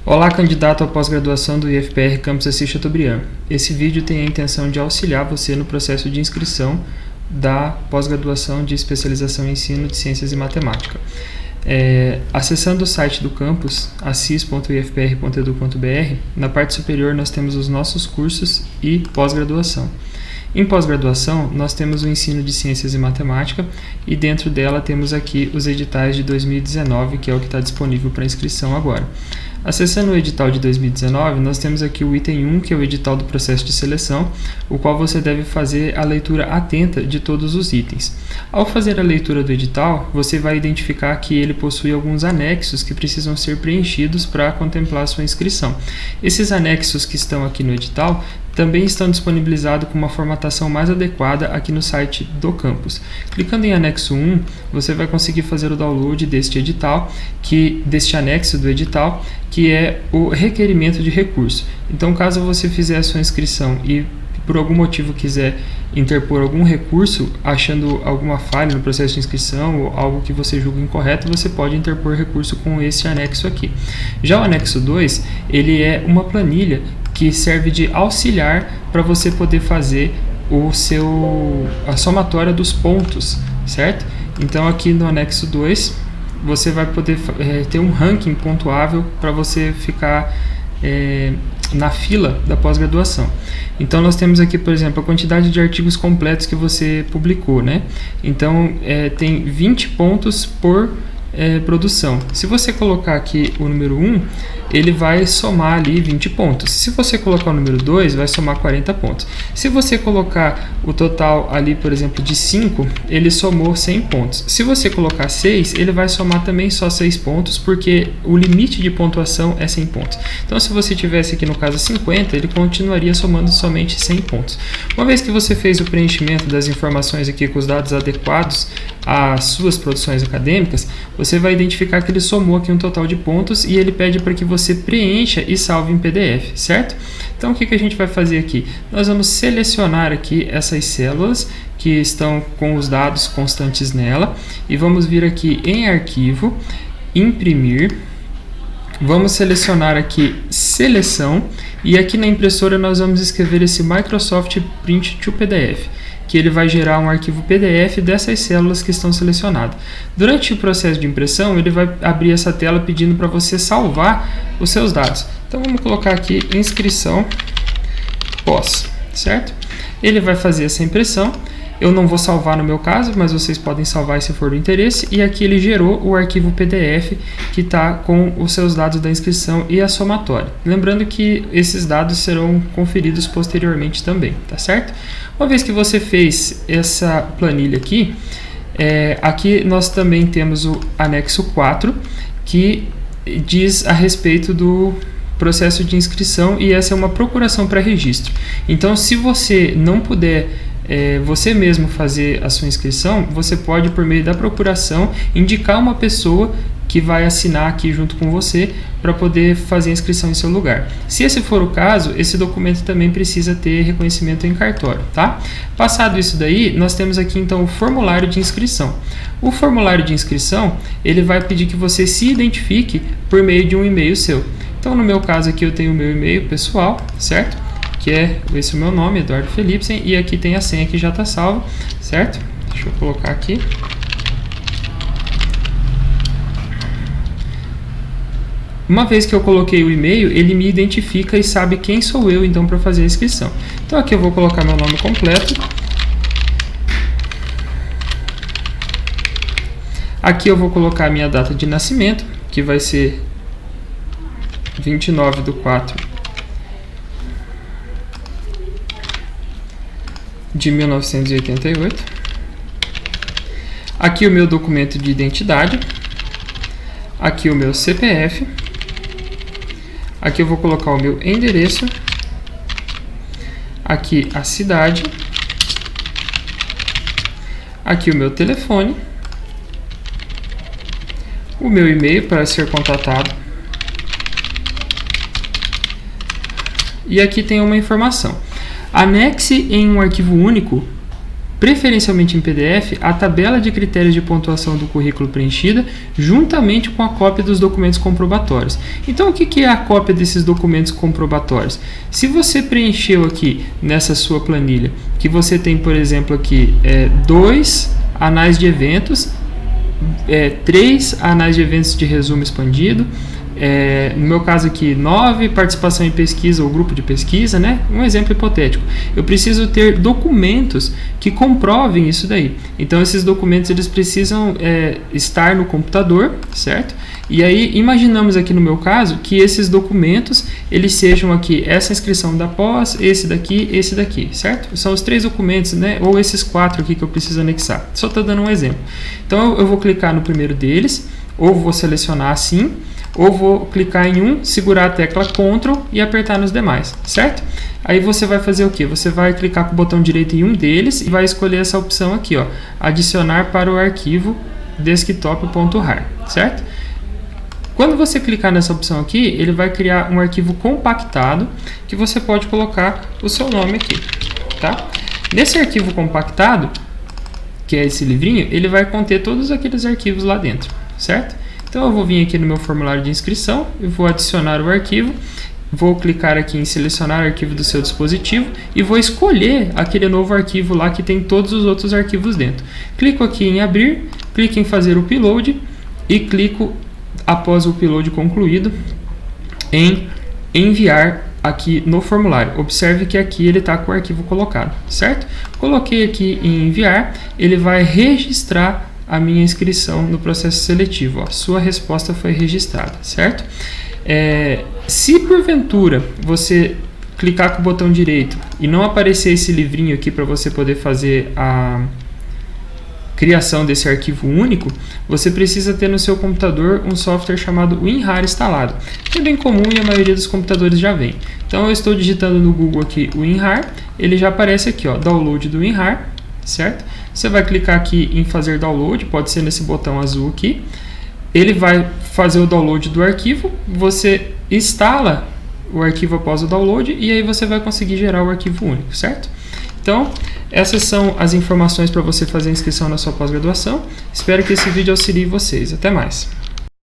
Olá, candidato à pós-graduação do IFPR Campus Assis Chateaubriand. Esse vídeo tem a intenção de auxiliar você no processo de inscrição da pós-graduação de especialização em ensino de ciências e matemática. Acessando o site do campus, assis.ifpr.edu.br, na parte superior nós temos os nossos cursos e pós-graduação. Em pós-graduação, nós temos o ensino de ciências e matemática e dentro dela temos aqui os editais de 2019, que é o que está disponível para inscrição agora. Acessando o edital de 2019, nós temos aqui o item 1, que é o edital do processo de seleção, o qual você deve fazer a leitura atenta de todos os itens. Ao fazer a leitura do edital, você vai identificar que ele possui alguns anexos que precisam ser preenchidos para contemplar a sua inscrição. Esses anexos que estão aqui no edital também estão disponibilizados com uma formatação mais adequada aqui no site do campus. Clicando em anexo 1, você vai conseguir fazer o download deste edital, deste anexo do edital, que é o requerimento de recurso. Então, caso você fizer a sua inscrição e por algum motivo quiser interpor algum recurso, achando alguma falha no processo de inscrição ou algo que você julga incorreto, você pode interpor recurso com esse anexo aqui. Já o anexo 2, ele é uma planilha que serve de auxiliar para você poder fazer a somatória dos pontos, certo? Então aqui no anexo 2, você vai poder ter um ranking pontuável para você ficar na fila da pós-graduação. Então nós temos aqui, por exemplo, a quantidade de artigos completos que você publicou, né? Então tem 20 pontos por produção. Se você colocar aqui o número 1, ele vai somar ali 20 pontos. Se você colocar o número 2, vai somar 40 pontos. Se você colocar o total ali, por exemplo, de 5, ele somou 100 pontos. Se você colocar 6, ele vai somar também só 6 pontos, porque o limite de pontuação é 100 pontos. Então, se você tivesse aqui no caso 50, ele continuaria somando somente 100 pontos. Uma vez que você fez o preenchimento das informações aqui com os dados adequados às suas produções acadêmicas, você vai identificar que ele somou aqui um total de pontos e ele pede para que você preencha e salve em PDF, certo? Então, o que a gente vai fazer aqui? Nós vamos selecionar aqui essas células que estão com os dados constantes nela e vamos vir aqui em arquivo, imprimir, vamos selecionar aqui seleção e aqui na impressora nós vamos escrever esse Microsoft Print to PDF, que ele vai gerar um arquivo PDF dessas células que estão selecionadas. Durante o processo de impressão, ele vai abrir essa tela pedindo para você salvar os seus dados. Então vamos colocar aqui inscrição pós, certo? Ele vai fazer essa impressão. Eu não vou salvar no meu caso, mas vocês podem salvar se for do interesse. E aqui ele gerou o arquivo PDF que está com os seus dados da inscrição e a somatória. Lembrando que esses dados serão conferidos posteriormente também, tá certo? Uma vez que você fez essa planilha aqui, aqui nós também temos o anexo 4, que diz a respeito do processo de inscrição e essa é uma procuração para registro. Então, se você não puder você mesmo fazer a sua inscrição, você pode, por meio da procuração, indicar uma pessoa que vai assinar aqui junto com você para poder fazer a inscrição em seu lugar. Se esse for o caso, esse documento também precisa ter reconhecimento em cartório, tá? Passado isso daí, nós temos aqui então o formulário de inscrição. O formulário de inscrição, ele vai pedir que você se identifique por meio de um e-mail seu. Então, no meu caso aqui, eu tenho o meu e-mail pessoal, certo? Que é esse o meu nome, Eduardo Felipsen, e aqui tem a senha que já está salva, certo? Deixa eu colocar aqui. Uma vez que eu coloquei o e-mail, ele me identifica e sabe quem sou eu, então, para fazer a inscrição. Então, aqui eu vou colocar meu nome completo. Aqui eu vou colocar a minha data de nascimento, que vai ser 29/4 de 1988. Aqui o meu documento de identidade. Aqui o meu CPF. Aqui eu vou colocar o meu endereço. Aqui a cidade. Aqui o meu telefone. O meu e-mail para ser contatado. E aqui tem uma informação. Anexe em um arquivo único preferencialmente em PDF, a tabela de critérios de pontuação do currículo preenchida, juntamente com a cópia dos documentos comprobatórios. Então, o que é a cópia desses documentos comprobatórios? Se você preencheu aqui nessa sua planilha, que você tem, por exemplo, aqui 2 anais de eventos, 3 anais de eventos de resumo expandido, no meu caso aqui 9 participação em pesquisa ou grupo de pesquisa, né? Um exemplo hipotético. Eu preciso ter documentos que comprovem isso daí. Então esses documentos eles precisam estar no computador, certo? E aí imaginamos aqui no meu caso que esses documentos eles sejam aqui essa inscrição da pós, esse daqui, certo? São os 3 documentos, né? Ou esses 4 aqui que eu preciso anexar. Só estou dando um exemplo. Então eu vou clicar no primeiro deles, ou vou selecionar assim, ou vou clicar em um, segurar a tecla Ctrl e apertar nos demais, certo? Aí você vai fazer o que? Você vai clicar com o botão direito em um deles e vai escolher essa opção aqui, ó, adicionar para o arquivo desktop.rar, certo? Quando você clicar nessa opção aqui, ele vai criar um arquivo compactado que você pode colocar o seu nome aqui, tá? Nesse arquivo compactado, que é esse livrinho, ele vai conter todos aqueles arquivos lá dentro, certo? Então eu vou vir aqui no meu formulário de inscrição e vou adicionar o arquivo, vou clicar aqui em selecionar arquivo do seu dispositivo e vou escolher aquele novo arquivo lá que tem todos os outros arquivos dentro. Clico aqui em abrir, clico em fazer o upload e clico, após o upload concluído, em enviar aqui no formulário. Observe que aqui ele está com o arquivo colocado, certo? Coloquei aqui em enviar, ele vai registrar a minha inscrição no processo seletivo. Ó, sua resposta foi registrada, certo? Se porventura você clicar com o botão direito e não aparecer esse livrinho aqui para você poder fazer a criação desse arquivo único, você precisa ter no seu computador um software chamado WinRAR instalado, que é bem comum e a maioria dos computadores já vem. Então eu estou digitando no Google aqui WinRAR, ele já aparece aqui, ó, download do WinRAR, certo? Você vai clicar aqui em fazer download, pode ser nesse botão azul aqui. Ele vai fazer o download do arquivo, você instala o arquivo após o download e aí você vai conseguir gerar o arquivo único, certo? Então, essas são as informações para você fazer a inscrição na sua pós-graduação. Espero que esse vídeo auxilie vocês. Até mais!